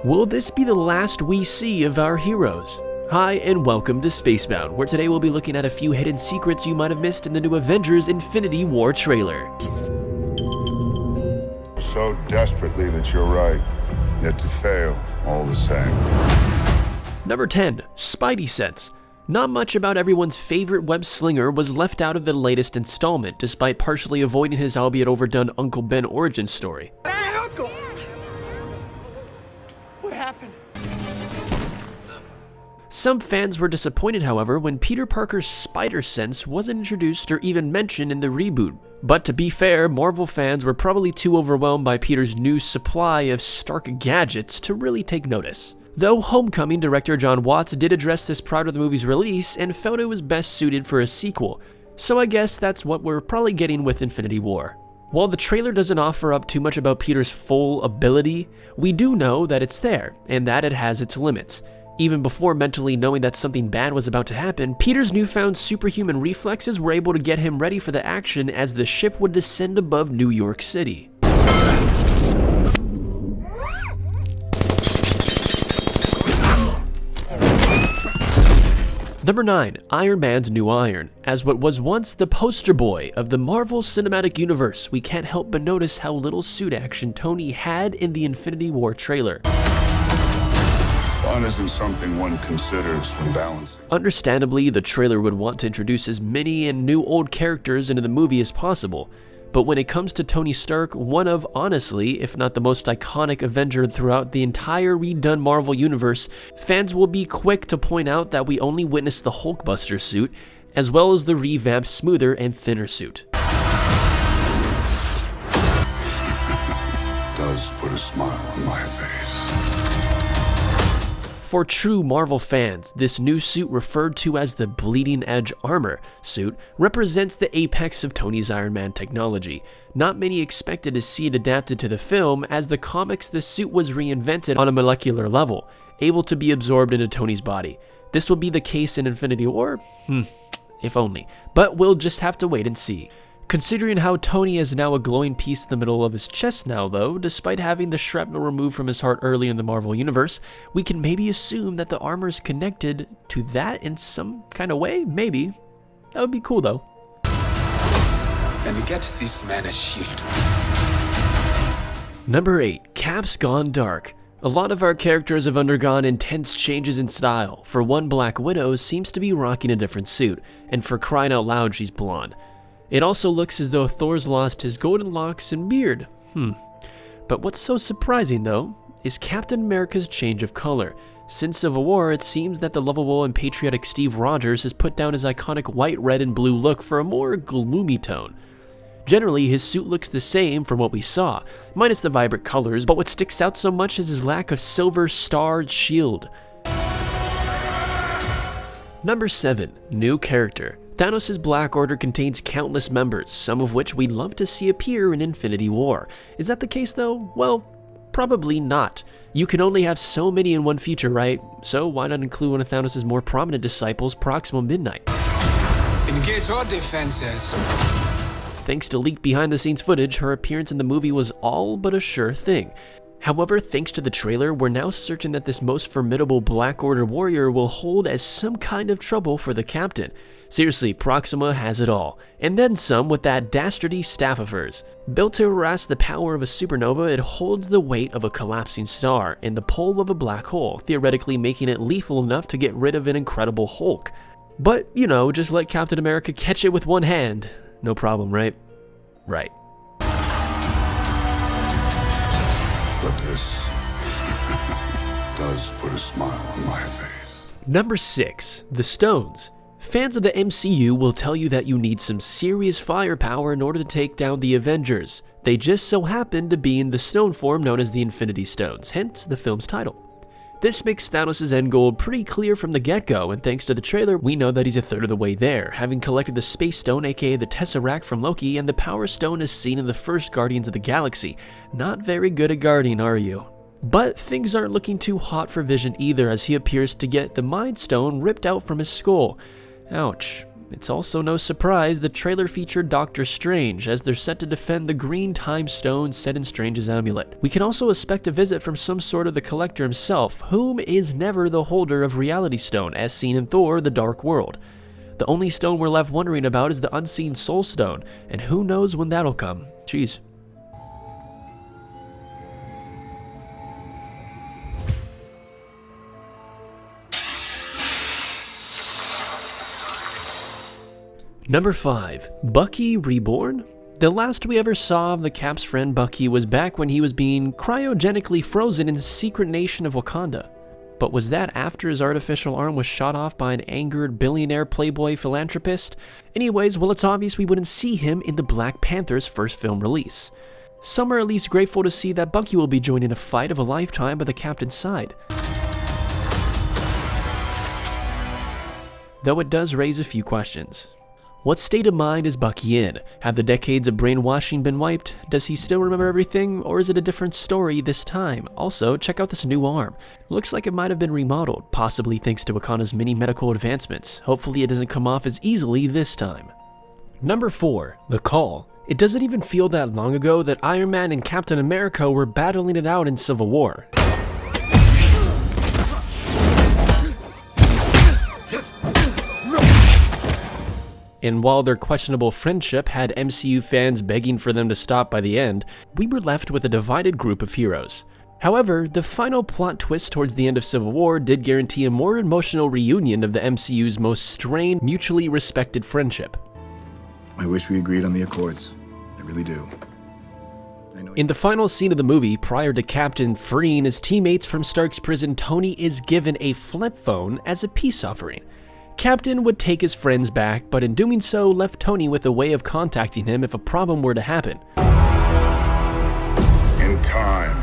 Will this be the last we see of our heroes? Hi and welcome to Spacebound, where today we'll be looking at a few hidden secrets you might have missed in the new Avengers Infinity War trailer. So desperately that you're right, yet to fail all the same. Number 10. Spidey Sense. Not much about everyone's favorite web slinger was left out of the latest installment, despite partially avoiding his albeit overdone Uncle Ben origin story. Hey, Uncle! What happened? Some fans were disappointed, however, when Peter Parker's Spider Sense wasn't introduced or even mentioned in the reboot. But to be fair, Marvel fans were probably too overwhelmed by Peter's new supply of Stark gadgets to really take notice. Though Homecoming director John Watts did address this prior to the movie's release and felt it was best suited for a sequel, so I guess that's what we're probably getting with Infinity War. While the trailer doesn't offer up too much about Peter's full ability, we do know that it's there, and that it has its limits. Even before mentally knowing that something bad was about to happen, Peter's newfound superhuman reflexes were able to get him ready for the action as the ship would descend above New York City. Number 9. Iron Man's New Iron. As what was once the poster boy of the Marvel Cinematic Universe, we can't help but notice how little suit action Tony had in the Infinity War trailer. Fun isn't something one considers when balancing. Understandably, the trailer would want to introduce as many and new old characters into the movie as possible, but when it comes to Tony Stark, one of, honestly, if not the most iconic Avenger throughout the entire redone Marvel Universe, fans will be quick to point out that we only witnessed the Hulkbuster suit, as well as the revamped smoother and thinner suit. Does put a smile on my face. For true Marvel fans, this new suit, referred to as the Bleeding Edge Armor suit, represents the apex of Tony's Iron Man technology. Not many expected to see it adapted to the film, as the comics the suit was reinvented on a molecular level, able to be absorbed into Tony's body. This will be the case in Infinity War? If only. But we'll just have to wait and see. Considering how Tony is now a glowing piece in the middle of his chest now though, despite having the shrapnel removed from his heart early in the Marvel Universe, we can maybe assume that the armor is connected to that in some kind of way? Maybe. That would be cool though. And get this man a shield. Number 8. Cap's Gone Dark. A lot of our characters have undergone intense changes in style. For one, Black Widow seems to be rocking a different suit, and for crying out loud, she's blonde. It also looks as though Thor's lost his golden locks and beard. But what's so surprising though, is Captain America's change of color. Since Civil War, it seems that the lovable and patriotic Steve Rogers has put down his iconic white, red, and blue look for a more gloomy tone. Generally, his suit looks the same from what we saw, minus the vibrant colors, but what sticks out so much is his lack of silver starred shield. Number 7. New character. Thanos' Black Order contains countless members, some of which we'd love to see appear in Infinity War. Is that the case though? Well, probably not. You can only have so many in one feature, right? So why not include one of Thanos' more prominent disciples, Proxima Midnight? Engage all defenses. Thanks to leaked behind-the-scenes footage, her appearance in the movie was all but a sure thing. However, thanks to the trailer, we're now certain that this most formidable Black Order warrior will hold as some kind of trouble for the Captain. Seriously, Proxima has it all, and then some with that dastardy staff of hers. Built to harass the power of a supernova, it holds the weight of a collapsing star and the pull of a black hole, theoretically making it lethal enough to get rid of an Incredible Hulk. But, you know, just let Captain America catch it with one hand. No problem, right? Right. But this does put a smile on my face. Number 6. The Stones. Fans of the MCU will tell you that you need some serious firepower in order to take down the Avengers. They just so happen to be in the stone form known as the Infinity Stones, hence the film's title. This makes Thanos' end goal pretty clear from the get-go, and thanks to the trailer, we know that he's a third of the way there, having collected the Space Stone, aka the Tesseract from Loki, and the Power Stone as seen in the first Guardians of the Galaxy. Not very good at guarding, are you? But things aren't looking too hot for Vision either, as he appears to get the Mind Stone ripped out from his skull. Ouch. It's also no surprise the trailer featured Doctor Strange, as they're set to defend the green time stone set in Strange's amulet. We can also expect a visit from some sort of the Collector himself, whom is never the holder of Reality Stone, as seen in Thor: The Dark World. The only stone we're left wondering about is the unseen Soul Stone, and who knows when that'll come. Jeez. Number 5. Bucky Reborn? The last we ever saw of the Cap's friend Bucky was back when he was being cryogenically frozen in the secret nation of Wakanda. But was that after his artificial arm was shot off by an angered billionaire playboy philanthropist? Anyways, well, it's obvious we wouldn't see him in the Black Panther's first film release. Some are at least grateful to see that Bucky will be joining a fight of a lifetime by the Captain's side. Though it does raise a few questions. What state of mind is Bucky in? Have the decades of brainwashing been wiped? Does he still remember everything, or is it a different story this time? Also, check out this new arm. Looks like it might have been remodeled, possibly thanks to Wakanda's many medical advancements. Hopefully it doesn't come off as easily this time. Number 4. The Call. It doesn't even feel that long ago that Iron Man and Captain America were battling it out in Civil War. And while their questionable friendship had MCU fans begging for them to stop by the end, we were left with a divided group of heroes. However, the final plot twist towards the end of Civil War did guarantee a more emotional reunion of the MCU's most strained, mutually respected friendship. I wish we agreed on the Accords. I really do. In the final scene of the movie, prior to Captain freeing his teammates from Stark's prison, Tony is given a flip phone as a peace offering. Captain would take his friends back, but in doing so, left Tony with a way of contacting him if a problem were to happen. In time,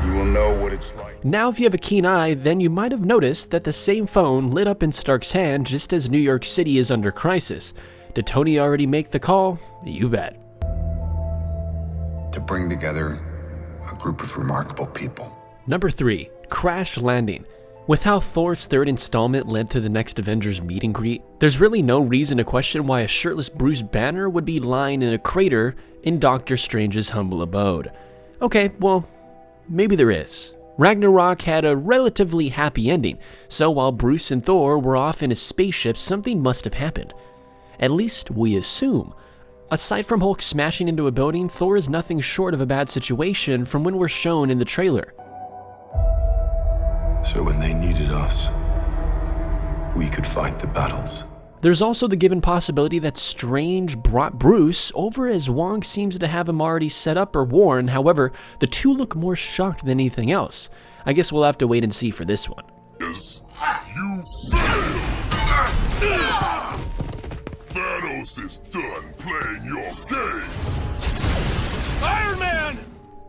you will know what it's like. Now, if you have a keen eye, then you might have noticed that the same phone lit up in Stark's hand just as New York City is under crisis. Did Tony already make the call? You bet. To bring together a group of remarkable people. Number 3. Crashlanding. With how Thor's third installment led to the next Avengers meet and greet, there's really no reason to question why a shirtless Bruce Banner would be lying in a crater in Doctor Strange's humble abode. Okay, well, maybe there is. Ragnarok had a relatively happy ending, so while Bruce and Thor were off in a spaceship, something must have happened. At least we assume. Aside from Hulk smashing into a building, Thor is nothing short of a bad situation from when we're shown in the trailer. So when they needed us, we could fight the battles. There's also the given possibility that Strange brought Bruce over, as Wong seems to have him already set up or warned. However, the two look more shocked than anything else. I guess we'll have to wait and see for this one. Yes, you failed! Thanos is done playing your game! Iron Man!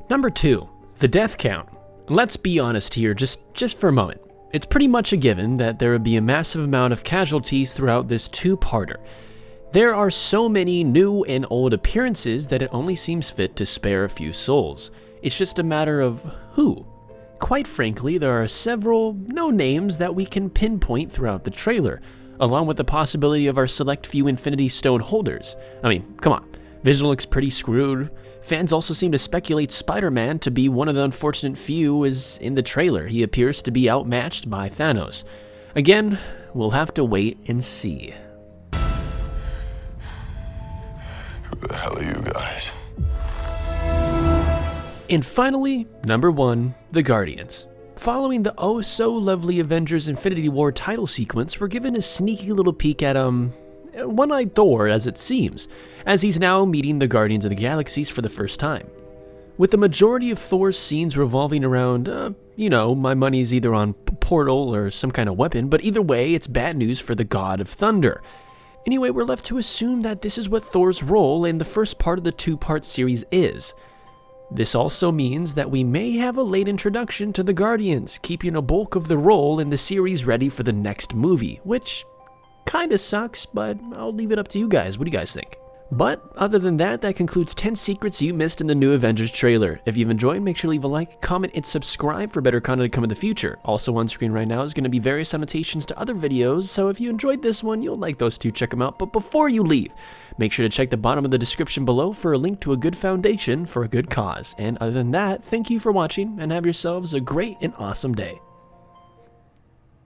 Number 2. The Death Count. Let's be honest here, just for a moment. It's pretty much a given that there would be a massive amount of casualties throughout this two-parter. There are so many new and old appearances that it only seems fit to spare a few souls. It's just a matter of who. Quite frankly, there are several no names that we can pinpoint throughout the trailer, along with the possibility of our select few Infinity Stone holders. I mean, come on, Vision looks pretty screwed. Fans also seem to speculate Spider-Man to be one of the unfortunate few, as in the trailer he appears to be outmatched by Thanos. Again, we'll have to wait and see. Who the hell are you guys? And finally, number 1, the Guardians. Following the oh-so-lovely Avengers Infinity War title sequence, we're given a sneaky little peek at, One-Eyed Thor, as it seems, as he's now meeting the Guardians of the Galaxies for the first time. With the majority of Thor's scenes revolving around, my money's either on portal or some kind of weapon, but either way, it's bad news for the God of Thunder. Anyway, we're left to assume that this is what Thor's role in the first part of the two-part series is. This also means that we may have a late introduction to the Guardians, keeping a bulk of the role in the series ready for the next movie, which kinda sucks, but I'll leave it up to you guys. What do you guys think? But other than that, that concludes 10 secrets you missed in the new Avengers trailer. If you've enjoyed, make sure to leave a like, comment, and subscribe for better content to come in the future. Also on screen right now is going to be various annotations to other videos, so if you enjoyed this one, you'll like those too, check them out. But before you leave, make sure to check the bottom of the description below for a link to a good foundation for a good cause. And other than that, thank you for watching, and have yourselves a great and awesome day.